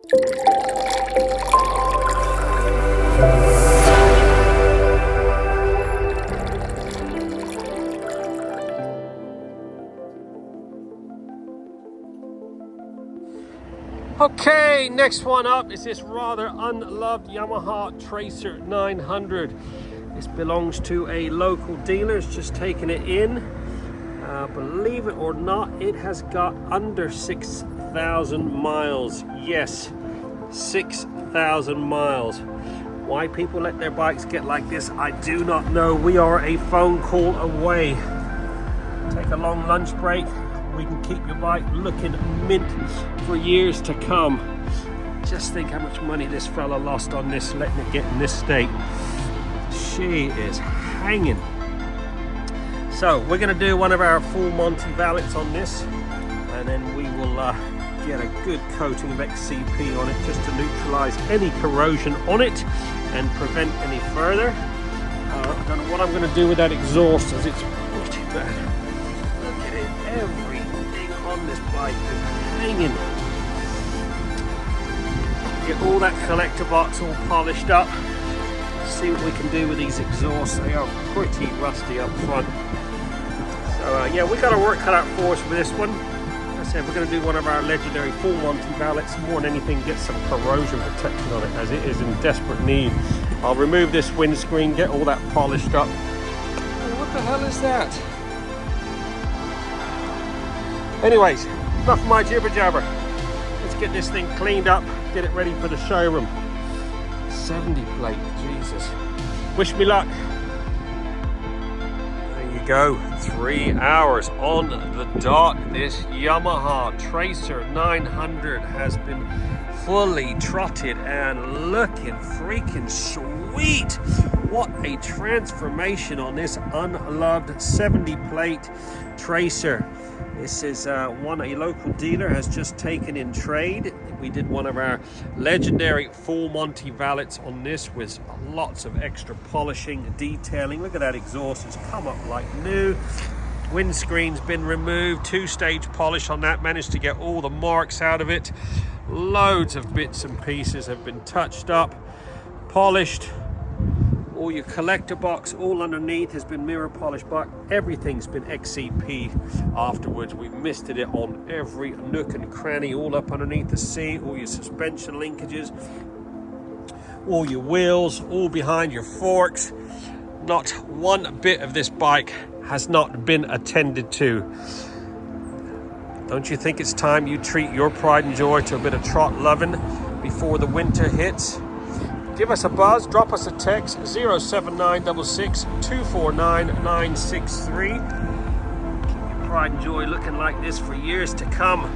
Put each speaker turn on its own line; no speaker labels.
Okay, next one up is this rather unloved Yamaha Tracer 900. This belongs to a local dealer. It's just taken it in. Believe it or not, it has got under 6,000 miles. Yes, 6,000 miles. Why people let their bikes get like this, I do not know. We are a phone call away. Take a long lunch break. We can keep your bike looking mint for years to come. Just think how much money this fella lost on this, letting it get in this state. She is hanging. So we're going to do one of our full Monty valets on this, and then we will get a good coating of XCP on it just to neutralize any corrosion on it and prevent any further. I don't know what I'm going to do with that exhaust, as it's pretty bad. Look at it, everything on this bike is hanging. Get all that collector box all polished up. See what we can do with these exhausts. They are pretty rusty up front. So yeah, we got our work cut out for us with this one. As I said, we're going to do one of our legendary full Monty valets. More than anything, get some corrosion protection on it, as it is in desperate need. I'll remove this windscreen, get all that polished up. Oh, what the hell is that? Anyways, enough of my jibber jabber. Let's get this thing cleaned up, get it ready for the showroom. 70 plate, Jesus. Wish me luck. There you go, 3 hours on the dot. This Yamaha Tracer 900 has been fully trotted and looking freaking sweet. What a transformation on this unloved 70 plate Tracer. This is one a local dealer has just taken in trade. We did one of our legendary full Monty valets on this with lots of extra polishing, detailing. Look at that exhaust, it's come up like new. Windscreen's been removed, 2-stage polish on that, managed to get all the marks out of it. Loads of bits and pieces have been touched up, polished. All your collector box all underneath has been mirror polished, but everything's been XCP afterwards. We've misted it on every nook and cranny, all up underneath the seat, all your suspension linkages, all your wheels, all behind your forks. Not one bit of this bike has not been attended to. Don't you think it's time you treat your pride and joy to a bit of trot loving before the winter hits? Give us a buzz, drop us a text, 07966 249 963. Keep your pride and joy looking like this for years to come.